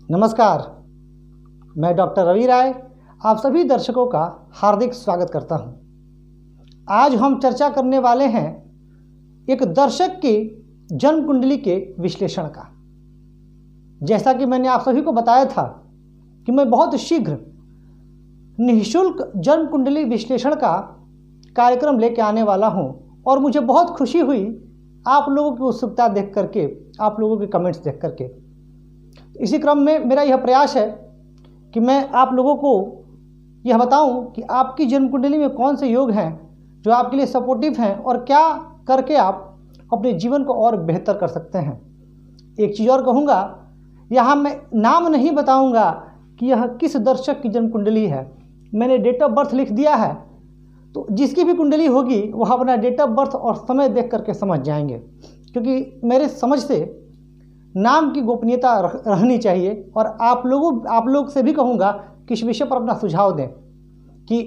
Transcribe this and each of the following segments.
नमस्कार, मैं डॉक्टर रवि राय आप सभी दर्शकों का हार्दिक स्वागत करता हूं। आज हम चर्चा करने वाले हैं एक दर्शक की जन्म कुंडली के विश्लेषण का। जैसा कि मैंने आप सभी को बताया था कि मैं बहुत शीघ्र निःशुल्क जन्म कुंडली विश्लेषण का कार्यक्रम लेकर आने वाला हूं और मुझे बहुत खुशी हुई आप लोगों की उत्सुकता देख करके, आप लोगों के कमेंट्स देख करके। इसी क्रम में मेरा यह प्रयास है कि मैं आप लोगों को यह बताऊं कि आपकी जन्म कुंडली में कौन से योग हैं जो आपके लिए सपोर्टिव हैं और क्या करके आप अपने जीवन को और बेहतर कर सकते हैं। एक चीज़ और कहूँगा, यहाँ मैं नाम नहीं बताऊँगा कि यह किस दर्शक की जन्म कुंडली है। मैंने डेट ऑफ बर्थ लिख दिया है, तो जिसकी भी कुंडली होगी वह अपना डेट ऑफ बर्थ और समय देख करके समझ जाएंगे, क्योंकि मेरे समझ से नाम की गोपनीयता रहनी चाहिए। और आप लोग से भी कहूँगा कि इस विषय पर अपना सुझाव दें कि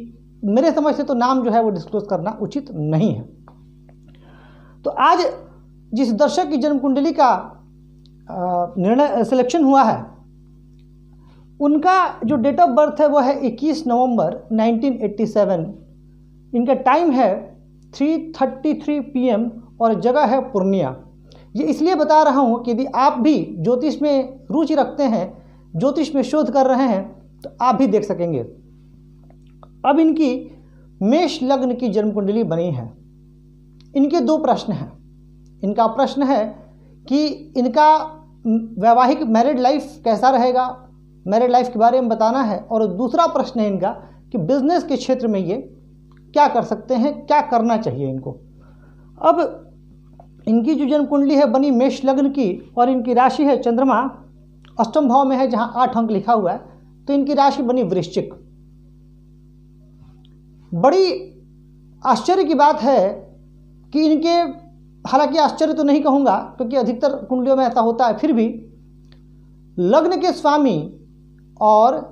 मेरे समझ से तो नाम जो है वो डिस्क्लोज करना उचित नहीं है। तो आज जिस दर्शक की जन्म कुंडली का निर्णय सिलेक्शन हुआ है, उनका जो डेट ऑफ बर्थ है वो है 21 नवंबर 1987। इनका टाइम है 3:33 PM और जगह है पूर्णिया। ये इसलिए बता रहा हूँ कि यदि आप भी ज्योतिष में रुचि रखते हैं, ज्योतिष में शोध कर रहे हैं, तो आप भी देख सकेंगे। अब इनकी मेष लग्न की जन्म कुंडली बनी है। इनके दो प्रश्न हैं। इनका प्रश्न है कि इनका वैवाहिक मैरिड लाइफ कैसा रहेगा, मैरिड लाइफ के बारे में बताना है। और दूसरा प्रश्न है इनका कि बिजनेस के क्षेत्र में ये क्या कर सकते हैं, क्या करना चाहिए इनको। अब इनकी जो जन्म कुंडली है बनी मेष लग्न की और इनकी राशि है चंद्रमा अष्टम भाव में है, जहां 8 अंक लिखा हुआ है। तो इनकी राशि बनी वृश्चिक। बड़ी आश्चर्य की बात है कि इनके, हालांकि आश्चर्य तो नहीं कहूंगा क्योंकि अधिकतर कुंडलियों में ऐसा होता है, फिर भी लग्न के स्वामी और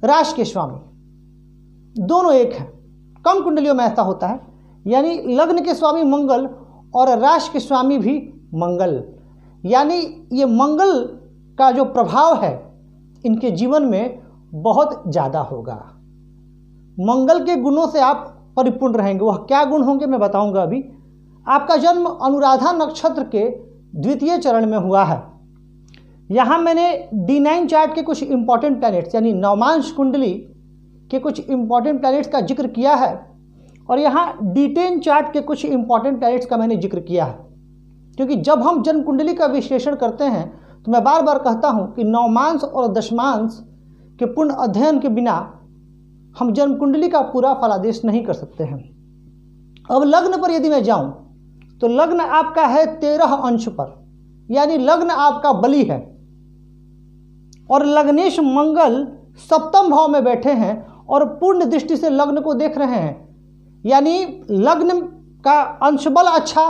राशि के स्वामी दोनों एक हैं। कम कुंडलियों में ऐसा होता है, यानी लग्न के स्वामी मंगल और राशि के स्वामी भी मंगल, यानी ये मंगल का जो प्रभाव है इनके जीवन में बहुत ज़्यादा होगा। मंगल के गुणों से आप परिपूर्ण रहेंगे। वह क्या गुण होंगे मैं बताऊंगा अभी। आपका जन्म अनुराधा नक्षत्र के द्वितीय चरण में हुआ है। यहाँ मैंने D9 चार्ट के कुछ इंपॉर्टेंट प्लैनेट्स यानी नवमांश कुंडली के कुछ इंपॉर्टेंट प्लैनेट्स का जिक्र किया है और यहाँ D10 चार्ट के कुछ इंपॉर्टेंट प्लैनेट्स का मैंने जिक्र किया है। क्योंकि जब हम जन्म कुंडली का विश्लेषण करते हैं तो मैं बार बार कहता हूँ कि नवमांश और दशमांश के पूर्ण अध्ययन के बिना हम जन्म कुंडली का पूरा फलादेश नहीं कर सकते हैं। अब लग्न पर यदि मैं जाऊँ तो लग्न आपका है 13 अंश पर, यानी लग्न आपका बली है और लग्नेश मंगल सप्तम भाव में बैठे हैं और पूर्ण दृष्टि से लग्न को देख रहे हैं। यानी लग्न का अंशबल अच्छा,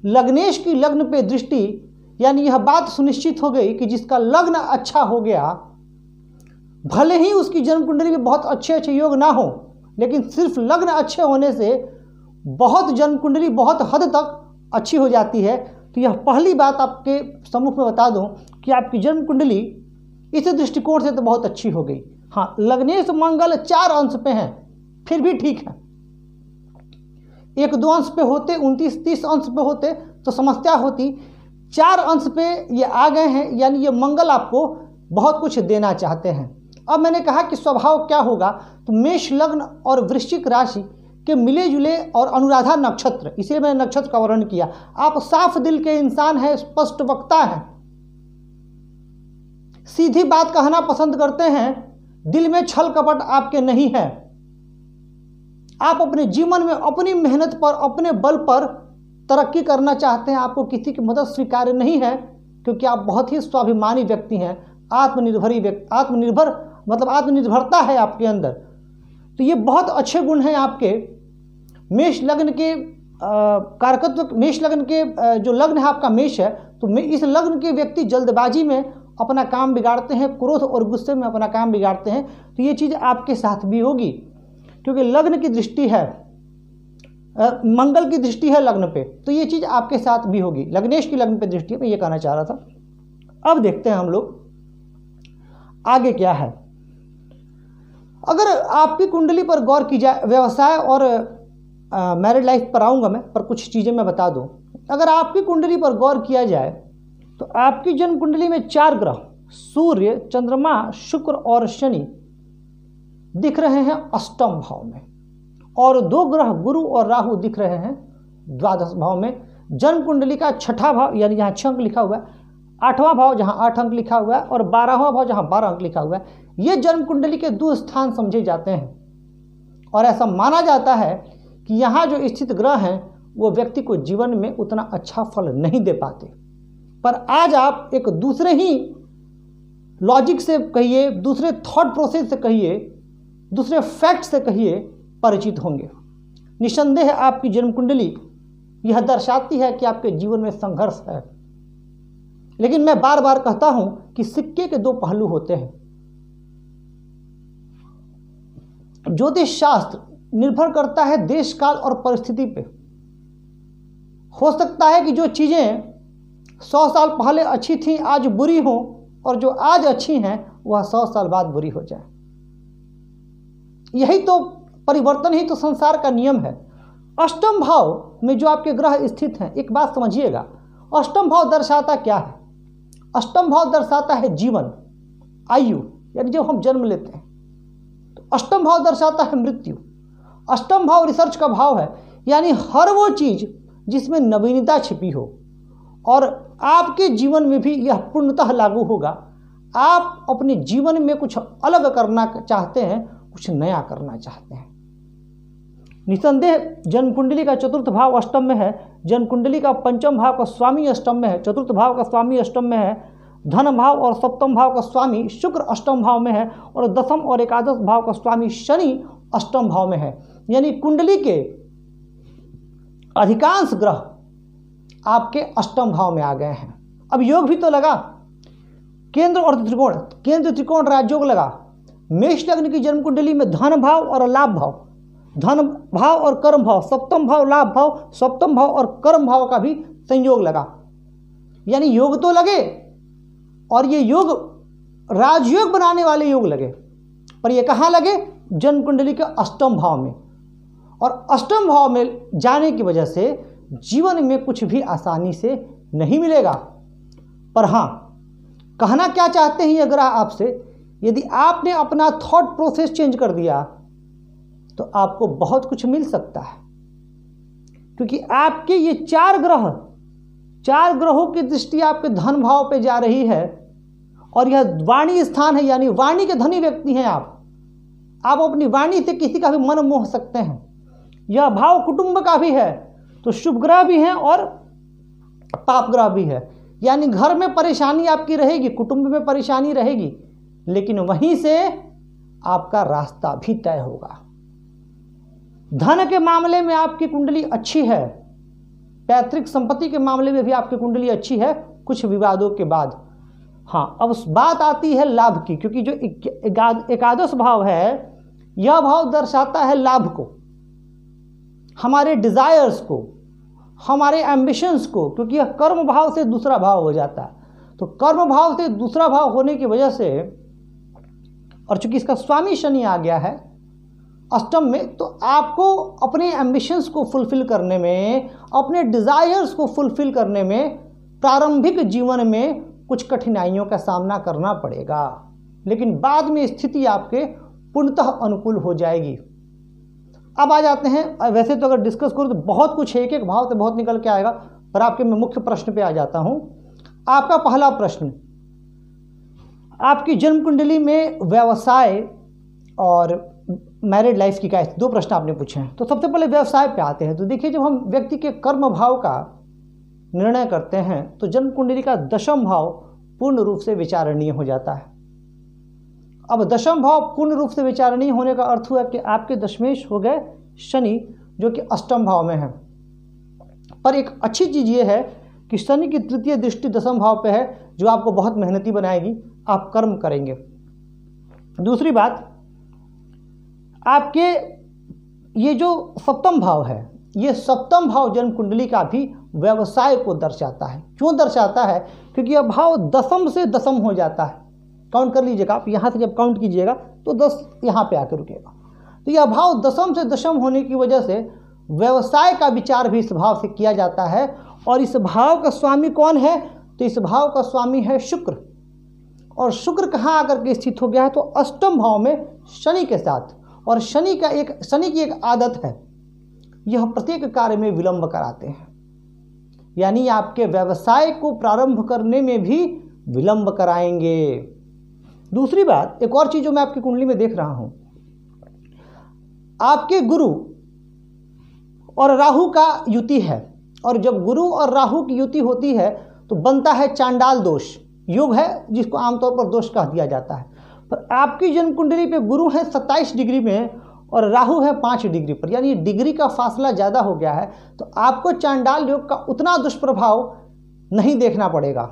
लग्नेश की लग्न पे दृष्टि, यानी यह बात सुनिश्चित हो गई कि जिसका लग्न अच्छा हो गया, भले ही उसकी जन्म कुंडली में बहुत अच्छे अच्छे योग ना हो, लेकिन सिर्फ लग्न अच्छे होने से बहुत जन्म कुंडली बहुत हद तक अच्छी हो जाती है। तो यह पहली बात आपके सम्मुख में बता दूं कि आपकी जन्म कुंडली इस दृष्टिकोण से तो बहुत अच्छी हो गई। हाँ, लग्नेश मंगल 4 अंश पे हैं, फिर भी ठीक है। 1-2 अंश पे होते, 29-30 अंश पे होते तो समस्या होती। 4 अंश पे ये आ गए हैं, यानी ये मंगल आपको बहुत कुछ देना चाहते हैं। अब मैंने कहा कि स्वभाव क्या होगा, तो मेष लग्न और वृश्चिक राशि के मिले जुले और अनुराधा नक्षत्र, इसलिए मैंने नक्षत्र का वर्णन किया। आप साफ दिल के इंसान हैं, स्पष्ट वक्ता हैं, सीधी बात कहना पसंद करते हैं, दिल में छल कपट आपके नहीं है। आप अपने जीवन में अपनी मेहनत पर, अपने बल पर तरक्की करना चाहते हैं। आपको किसी की मदद स्वीकार्य नहीं है क्योंकि आप बहुत ही स्वाभिमानी व्यक्ति हैं, आत्मनिर्भर मतलब आत्मनिर्भरता है आपके अंदर। तो ये बहुत अच्छे गुण हैं आपके। मेष लग्न के कारकत्व, मेष लग्न के जो लग्न है आपका मेष है, तो इस लग्न के व्यक्ति जल्दबाजी में अपना काम बिगाड़ते हैं, क्रोध और गुस्से में अपना काम बिगाड़ते हैं। तो ये चीज़ आपके साथ भी होगी क्योंकि लग्न की दृष्टि है, मंगल की दृष्टि है लग्न पे, तो ये चीज़ आपके साथ भी होगी। लग्नेश की लग्न पे दृष्टि है, मैं ये कहना चाह रहा था। अब देखते हैं हम लोग आगे क्या है। अगर आपकी कुंडली पर गौर की जाए, व्यवसाय और मैरिड लाइफ पर आऊँगा मैं, पर कुछ चीज़ें मैं बता दूँ। अगर आपकी कुंडली पर गौर किया जाए तो आपकी जन्म कुंडली में 4 ग्रह सूर्य, चंद्रमा, शुक्र और शनि दिख रहे हैं अष्टम भाव में, और 2 ग्रह गुरु और राहु दिख रहे हैं द्वादश भाव में। जन्म कुंडली का 6ठा भाव, यानी जहाँ 6 अंक लिखा हुआ है, 8वां भाव जहाँ 8 अंक लिखा हुआ है, और 12वां भाव जहाँ 12 अंक लिखा हुआ है, ये जन्म कुंडली के 2 स्थान समझे जाते हैं। और ऐसा माना जाता है कि यहाँ जो स्थित ग्रह हैं वो व्यक्ति को जीवन में उतना अच्छा फल नहीं दे पाते। पर आज आप एक दूसरे ही लॉजिक से कहिए, दूसरे थॉट प्रोसेस से कहिए, दूसरे फैक्ट से कहिए, परिचित होंगे। निसंदेह आपकी जन्म कुंडली यह दर्शाती है कि आपके जीवन में संघर्ष है। लेकिन मैं बार बार कहता हूं कि सिक्के के 2 पहलू होते हैं। ज्योतिष शास्त्र निर्भर करता है देश काल और परिस्थिति पे। हो सकता है कि जो चीजें 100 साल पहले अच्छी थी आज बुरी हो, और जो आज अच्छी हैं वह 100 साल बाद बुरी हो जाए। यही तो परिवर्तन ही तो संसार का नियम है। अष्टम भाव में जो आपके ग्रह स्थित हैं, एक बात समझिएगा, अष्टम भाव दर्शाता क्या है? अष्टम भाव दर्शाता है जीवन, आयु, यानी जब हम जन्म लेते हैं। तो अष्टम भाव दर्शाता है मृत्यु। अष्टम भाव रिसर्च का भाव है, यानी हर वो चीज जिसमें नवीनता छिपी हो, और आपके जीवन में भी यह पूर्णतः लागू होगा। आप अपने जीवन में कुछ अलग करना चाहते हैं, कुछ नया करना चाहते हैं। निसंदेह जन्म कुंडली का 4th भाव अष्टम में है, जन्म कुंडली का 5म भाव का स्वामी अष्टम में है, 4th भाव का स्वामी अष्टम में है, धन भाव और 7म भाव का स्वामी शुक्र अष्टम भाव में है, और 10म और एकादश भाव का स्वामी शनि अष्टम भाव में है। यानी कुंडली के अधिकांश ग्रह आपके अष्टम भाव में आ गए हैं। अब योग भी तो लगा, केंद्र और त्रिकोण, केंद्र त्रिकोण राजयोग लगा। मेष लग्न की जन्म कुंडली में धन भाव और लाभ भाव, धन भाव और कर्म भाव, 7म भाव लाभ भाव, 7म भाव और कर्म भाव का भी संयोग लगा। यानी योग तो लगे, और ये योग राजयोग बनाने वाले योग लगे, पर ये कहाँ लगे? जन्म कुंडली के अष्टम भाव में। और अष्टम भाव में जाने की वजह से जीवन में कुछ भी आसानी से नहीं मिलेगा। पर हाँ, कहना क्या चाहते हैं ये ग्रह आपसे, यदि आपने अपना थॉट प्रोसेस चेंज कर दिया तो आपको बहुत कुछ मिल सकता है। क्योंकि आपके ये 4 ग्रहों की दृष्टि आपके धन भाव पे जा रही है, और यह वाणी स्थान है, यानी वाणी के धनी व्यक्ति हैं आप अपनी वाणी से किसी का भी मन मोह सकते हैं। यह भाव कुटुंब का भी है, तो शुभ ग्रह भी हैं और पाप ग्रह भी है। यानी घर में परेशानी आपकी रहेगी, कुटुंब में परेशानी रहेगी, लेकिन वहीं से आपका रास्ता भी तय होगा। धन के मामले में आपकी कुंडली अच्छी है, पैतृक संपत्ति के मामले में भी आपकी कुंडली अच्छी है, कुछ विवादों के बाद। हाँ, अब बात आती है लाभ की, क्योंकि जो एकादश भाव है, यह भाव दर्शाता है लाभ को, हमारे डिजायर्स को, हमारे एम्बिशंस को, क्योंकि यह कर्म भाव से दूसरा भाव हो जाता है। तो कर्म भाव से दूसरा भाव होने की वजह से, और चूंकि इसका स्वामी शनि आ गया है अष्टम में, तो आपको अपने एम्बिशंस को फुलफिल करने में, अपने डिजायर्स को फुलफिल करने में प्रारंभिक जीवन में कुछ कठिनाइयों का सामना करना पड़ेगा, लेकिन बाद में स्थिति आपके पूर्णतः अनुकूल हो जाएगी। अब आ जाते हैं, वैसे तो अगर डिस्कस करूं तो बहुत कुछ है, एक भाव से बहुत निकल के आएगा, पर आपके मैं मुख्य प्रश्न पे आ जाता हूं। आपका पहला प्रश्न, आपकी जन्म कुंडली में व्यवसाय और मैरिड लाइफ की क्या है? 2 प्रश्न आपने पूछे हैं। तो सबसे पहले व्यवसाय पे आते हैं। तो देखिए, जब हम व्यक्ति के कर्म भाव का निर्णय करते हैं तो जन्म कुंडली का 10म भाव पूर्ण रूप से विचारणीय हो जाता है। अब 10म भाव पूर्ण रूप से विचारणीय होने का अर्थ हुआ कि आपके दशमेश हो गए शनि, जो कि अष्टम भाव में है। पर एक अच्छी चीज ये है कि शनि की तृतीय दृष्टि 10म भाव पे है, जो आपको बहुत मेहनती बनाएगी, आप कर्म करेंगे। दूसरी बात, आपके ये जो 7म भाव है, ये 7म भाव जन्म कुंडली का भी व्यवसाय को दर्शाता है। क्यों दर्शाता है? क्योंकि यह भाव 10म से 10म हो जाता है। काउंट कर लीजिएगा आप, यहाँ से जब काउंट कीजिएगा तो 10 यहाँ पे आकर रुकेगा। तो यह भाव दशम से दशम होने की वजह से व्यवसाय का विचार भी इस भाव से किया जाता है। और इस भाव का स्वामी कौन है? तो इस भाव का स्वामी है शुक्र। और शुक्र कहाँ आकर के स्थित हो गया है? तो अष्टम भाव में शनि के साथ। और शनि की एक आदत है, यह प्रत्येक कार्य में विलंब कराते हैं, यानी आपके व्यवसाय को प्रारंभ करने में भी विलंब कराएंगे। दूसरी बात, एक और चीज जो मैं आपकी कुंडली में देख रहा हूं, आपके गुरु और राहु का युति है। और जब गुरु और राहु की युति होती है तो बनता है चांडाल दोष। योग है जिसको आमतौर पर दोष कह दिया जाता है। पर आपकी जन्म कुंडली पे गुरु है 27 डिग्री में और राहु है 5 डिग्री पर, यानी डिग्री का फासला ज़्यादा हो गया है। तो आपको चांडाल योग का उतना दुष्प्रभाव नहीं देखना पड़ेगा।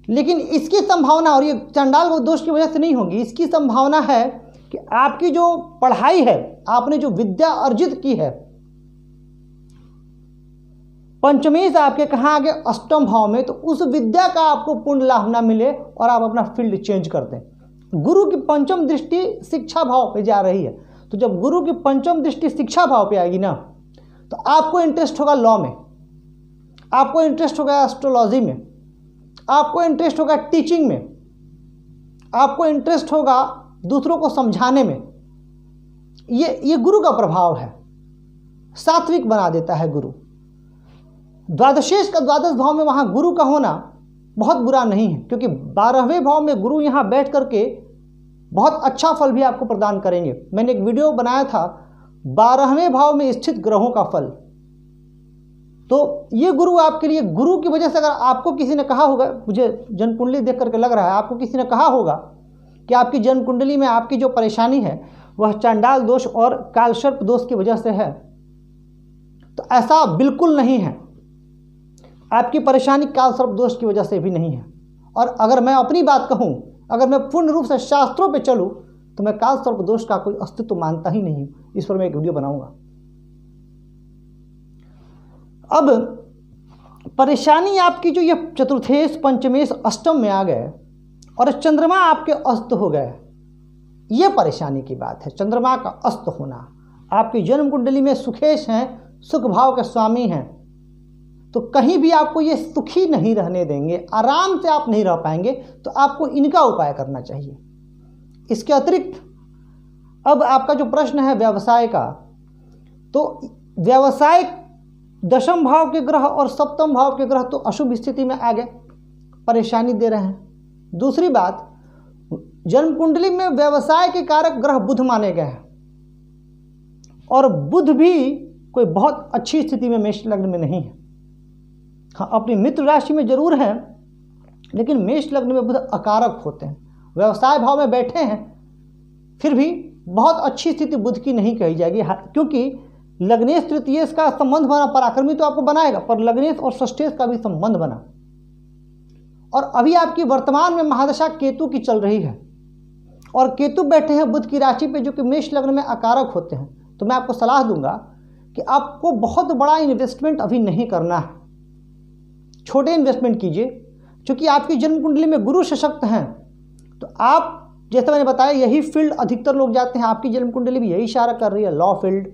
लेकिन इसकी संभावना, और ये चांडाल दोष की वजह से नहीं होगी, इसकी संभावना है कि आपकी जो पढ़ाई है, आपने जो विद्या अर्जित की है, पंचमेश आपके कहाँ आ गए? अष्टम भाव में। तो उस विद्या का आपको पूर्ण लाभ ना मिले और आप अपना फील्ड चेंज कर दें। गुरु की पंचम दृष्टि शिक्षा भाव पे जा रही है। तो जब गुरु की पंचम दृष्टि शिक्षा भाव पे आएगी ना, तो आपको इंटरेस्ट होगा लॉ में, आपको इंटरेस्ट होगा एस्ट्रोलॉजी में, आपको इंटरेस्ट होगा टीचिंग में, आपको इंटरेस्ट होगा दूसरों को समझाने में। ये गुरु का प्रभाव है, सात्विक बना देता है गुरु। द्वादशेश का द्वादश भाव में वहाँ गुरु का होना बहुत बुरा नहीं है, क्योंकि 12वें भाव में गुरु यहाँ बैठ करके बहुत अच्छा फल भी आपको प्रदान करेंगे। मैंने एक वीडियो बनाया था 12वें भाव में स्थित ग्रहों का फल। तो ये गुरु आपके लिए, गुरु की वजह से अगर आपको किसी ने कहा होगा, मुझे जन्म कुंडली देख करके लग रहा है आपको किसी ने कहा होगा कि आपकी जन्म कुंडली में आपकी जो परेशानी है वह चांडाल दोष और कालसर्प दोष की वजह से है, तो ऐसा बिल्कुल नहीं है। आपकी परेशानी कालसर्प दोष की वजह से भी नहीं है। और अगर मैं अपनी बात कहूं, अगर मैं पूर्ण रूप से शास्त्रों पे चलूं, तो मैं कालसर्प दोष का कोई अस्तित्व मानता ही नहीं हूं। इस पर मैं एक वीडियो बनाऊंगा। अब परेशानी आपकी जो ये चतुर्थेश, पंचमेश, अष्टम में आ गए और चंद्रमा आपके अस्त हो गए, ये परेशानी की बात है। चंद्रमा का अस्त होना, आपकी जन्म कुंडली में सुखेश हैं, सुख भाव के स्वामी हैं, तो कहीं भी आपको ये सुखी नहीं रहने देंगे, आराम से आप नहीं रह पाएंगे। तो आपको इनका उपाय करना चाहिए। इसके अतिरिक्त अब आपका जो प्रश्न है व्यवसाय का, तो व्यवसाय दशम भाव के ग्रह और सप्तम भाव के ग्रह तो अशुभ स्थिति में आ गए, परेशानी दे रहे हैं। दूसरी बात, जन्म कुंडली में व्यवसाय के कारक ग्रह बुध माने गए हैं, और बुध भी कोई बहुत अच्छी स्थिति में मेष लग्न में नहीं है। हाँ, अपनी मित्र राशि में जरूर हैं, लेकिन मेष लग्न में बुध अकारक होते हैं, व्यवसाय भाव में बैठे हैं, फिर भी बहुत अच्छी स्थिति बुध की नहीं कही जाएगी। क्योंकि लग्नेश तृतीयेश का संबंध बना, पराक्रमी तो आपको बनाएगा, पर लग्नेश और षष्ठेश का भी संबंध बना। और अभी आपकी वर्तमान में महादशा केतु की चल रही है, और केतु बैठे हैं बुध की राशि पे, जो कि मेष लग्न में अकारक होते हैं। तो मैं आपको सलाह दूंगा कि आपको बहुत बड़ा इन्वेस्टमेंट अभी नहीं करना है, छोटे इन्वेस्टमेंट कीजिए। क्योंकि आपकी जन्म कुंडली में गुरु सशक्त हैं, तो आप, जैसे मैंने बताया, यही फील्ड अधिकतर लोग जाते हैं। आपकी जन्म कुंडली भी यही इशारा कर रही है, लॉ फील्ड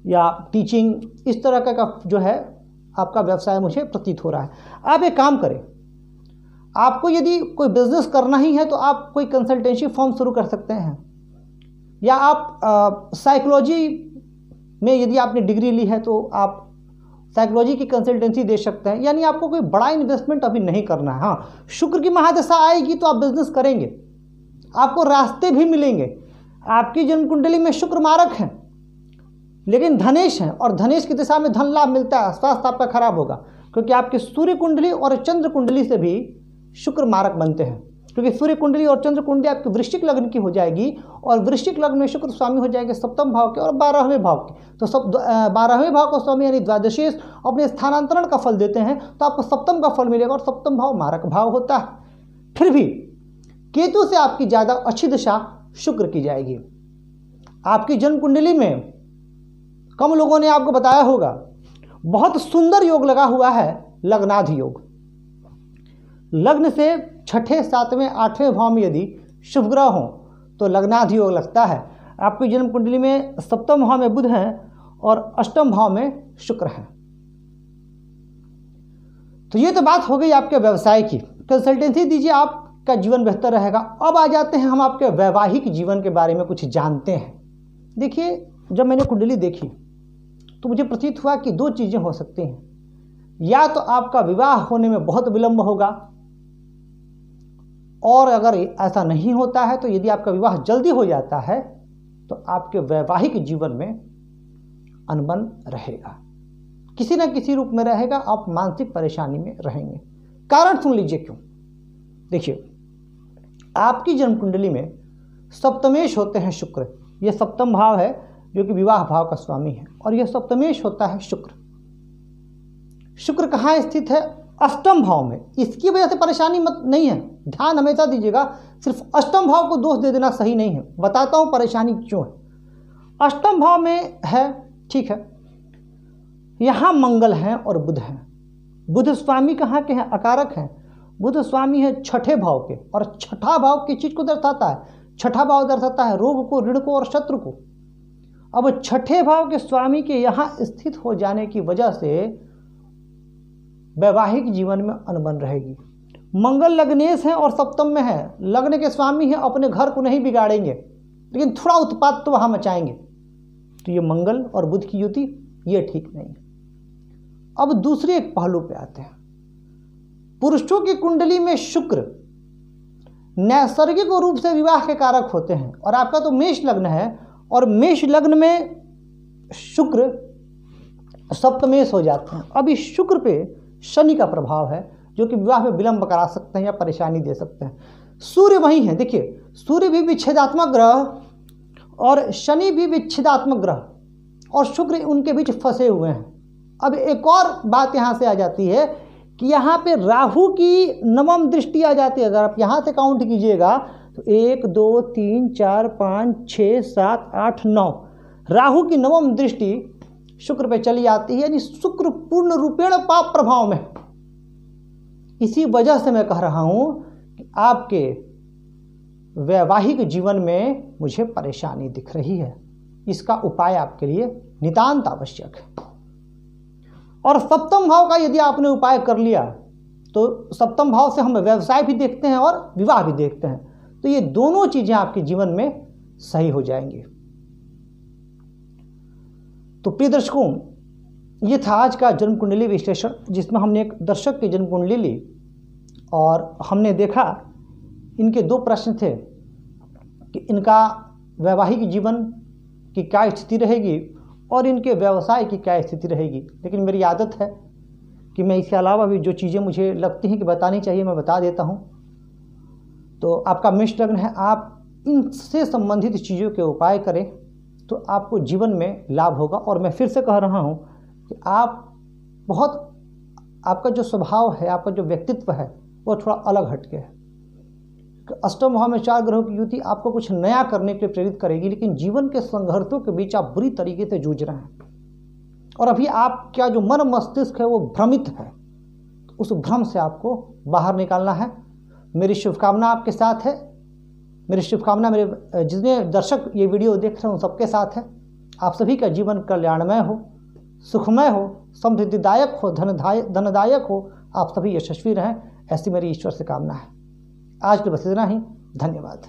या टीचिंग, इस तरह का जो है आपका व्यवसाय मुझे प्रतीत हो रहा है। आप एक काम करें, आपको यदि कोई बिजनेस करना ही है तो आप कोई कंसल्टेंसी फॉर्म शुरू कर सकते हैं, या आप साइकोलॉजी में यदि आपने डिग्री ली है तो आप साइकोलॉजी की कंसल्टेंसी दे सकते हैं। यानी आपको कोई बड़ा इन्वेस्टमेंट अभी नहीं करना है। हाँ, शुक्र की महादशा आएगी तो आप बिजनेस करेंगे, आपको रास्ते भी मिलेंगे। आपकी जन्म कुंडली में शुक्र मारक हैं, लेकिन धनेश हैं, और धनेश की दिशा में धन लाभ मिलता है। स्वास्थ्य आपका खराब होगा, क्योंकि आपकी सूर्य कुंडली और चंद्र कुंडली से भी शुक्र मारक बनते हैं। क्योंकि सूर्य कुंडली और चंद्र कुंडली आपकी वृश्चिक लग्न की हो जाएगी, और वृश्चिक लग्न में शुक्र स्वामी हो जाएंगे सप्तम भाव के और 12वें भाव के। तो 12वें भाव का स्वामी यानी द्वादशेश अपने स्थानांतरण का फल देते हैं, तो आपको सप्तम का फल मिलेगा, और सप्तम भाव मारक भाव होता है। फिर भी केतु से आपकी ज़्यादा अच्छी दिशा शुक्र की जाएगी। आपकी जन्म कुंडली में कम लोगों ने आपको बताया होगा, बहुत सुंदर योग लगा हुआ है, लग्नाधि योग। लग्न से छठे, सातवें, आठवें भाव में यदि शुभ ग्रह हों तो लग्नाधि योग लगता है। आपकी जन्म कुंडली में सप्तम भाव में बुध हैं और अष्टम भाव में शुक्र हैं। तो ये तो बात हो गई आपके व्यवसाय की। कंसल्टेंसी दीजिए, आपका जीवन बेहतर रहेगा। अब आ जाते हैं हम आपके वैवाहिक जीवन के बारे में कुछ जानते हैं। देखिए, जब मैंने कुंडली देखी तो मुझे प्रतीत हुआ कि दो चीज़ें हो सकती हैं। या तो आपका विवाह होने में बहुत विलंब होगा, और अगर ऐसा नहीं होता है तो यदि आपका विवाह जल्दी हो जाता है तो आपके वैवाहिक जीवन में अनबन रहेगा, किसी न किसी रूप में रहेगा। आप मानसिक परेशानी में रहेंगे। कारण सुन लीजिए क्यों। देखिए, आपकी जन्म कुंडली में सप्तमेश होते हैं शुक्र। यह सप्तम भाव है जो कि विवाह भाव का स्वामी है, और यह सप्तमेश होता है शुक्र। शुक्र कहाँ स्थित है? अष्टम भाव में। इसकी वजह से परेशानी मत नहीं है, ध्यान हमेशा दीजिएगा। सिर्फ अष्टम भाव को दोष दे देना सही नहीं है। बताता हूँ परेशानी क्यों है। अष्टम भाव में है, ठीक है, यहाँ मंगल हैं और बुध हैं। बुध स्वामी कहाँ के हैं? अकारक हैं। बुध स्वामी है छठे भाव के, और छठा भाव किस चीज़ को दर्शाता है? छठा भाव दर्शाता है रोग को, ऋण को और शत्रु को। अब छठे भाव के स्वामी के यहाँ स्थित हो जाने की वजह से वैवाहिक जीवन में अनबन रहेगी। मंगल लग्नेश है और सप्तम में है। लग्न के स्वामी है, अपने घर को नहीं बिगाड़ेंगे लेकिन थोड़ा उत्पात तो वहाँ मचाएंगे। तो ये मंगल और बुध की युति ये ठीक नहीं है। अब दूसरे एक पहलू पे आते हैं। पुरुषों की कुंडली में शुक्र नैसर्गिक रूप से विवाह के कारक होते हैं, और आपका तो मेष लग्न है, और मेष लग्न में शुक्र सप्तमेश हो जाते हैं। अब इस शुक्र पे शनि का प्रभाव है जो कि विवाह में विलंब करा सकते हैं या परेशानी दे सकते हैं। सूर्य वही है, देखिए, सूर्य भी विच्छेदात्मक ग्रह और शनि भी विच्छेदात्मक ग्रह, और शुक्र उनके बीच फंसे हुए हैं। अब एक और बात यहाँ से आ जाती है कि यहाँ पे राहु की नवम दृष्टि आ जाती है। अगर आप यहाँ से काउंट कीजिएगा तो 1 2 3 4 5 6 7 8 9 राहु की नवम दृष्टि शुक्र पे चली आती है, यानी शुक्र पूर्ण रूपेण पाप प्रभाव में। इसी वजह से मैं कह रहा हूं कि आपके वैवाहिक जीवन में मुझे परेशानी दिख रही है। इसका उपाय आपके लिए नितांत आवश्यक है। और सप्तम भाव का यदि आपने उपाय कर लिया तो सप्तम भाव से हम व्यवसाय भी देखते हैं और विवाह भी देखते हैं, तो ये दोनों चीजें आपके जीवन में सही हो जाएंगी। तो प्रिय दर्शकों, ये था आज का जन्म कुंडली विश्लेषण, जिसमें हमने एक दर्शक की जन्म कुंडली ली और हमने देखा इनके दो प्रश्न थे कि इनका वैवाहिक जीवन की क्या स्थिति रहेगी और इनके व्यवसाय की क्या स्थिति रहेगी। लेकिन मेरी आदत है कि मैं इसके अलावा भी जो चीज़ें मुझे लगती हैं कि बतानी चाहिए मैं बता देता हूँ। तो आपका मेष लग्न है, आप इनसे संबंधित चीज़ों के उपाय करें तो आपको जीवन में लाभ होगा। और मैं फिर से कह रहा हूँ कि आपका जो स्वभाव है, आपका जो व्यक्तित्व है वो थोड़ा अलग हटके है। अष्टम भाव में 4 ग्रहों की युति आपको कुछ नया करने के लिए प्रेरित करेगी, लेकिन जीवन के संघर्षों के बीच आप बुरी तरीके से जूझ रहे हैं और अभी आपका जो मन मस्तिष्क है वो भ्रमित है। तो उस भ्रम से आपको बाहर निकालना है। मेरी शुभकामना आपके साथ है। मेरी शुभकामना मेरे जितने दर्शक ये वीडियो देख रहे हैं उन सबके साथ है। आप सभी का जीवन कल्याणमय हो, सुखमय हो, समृद्धिदायक हो, धनदायक हो। आप सभी यशस्वी रहें, ऐसी मेरी ईश्वर से कामना है। आज के बस इतना ही। धन्यवाद।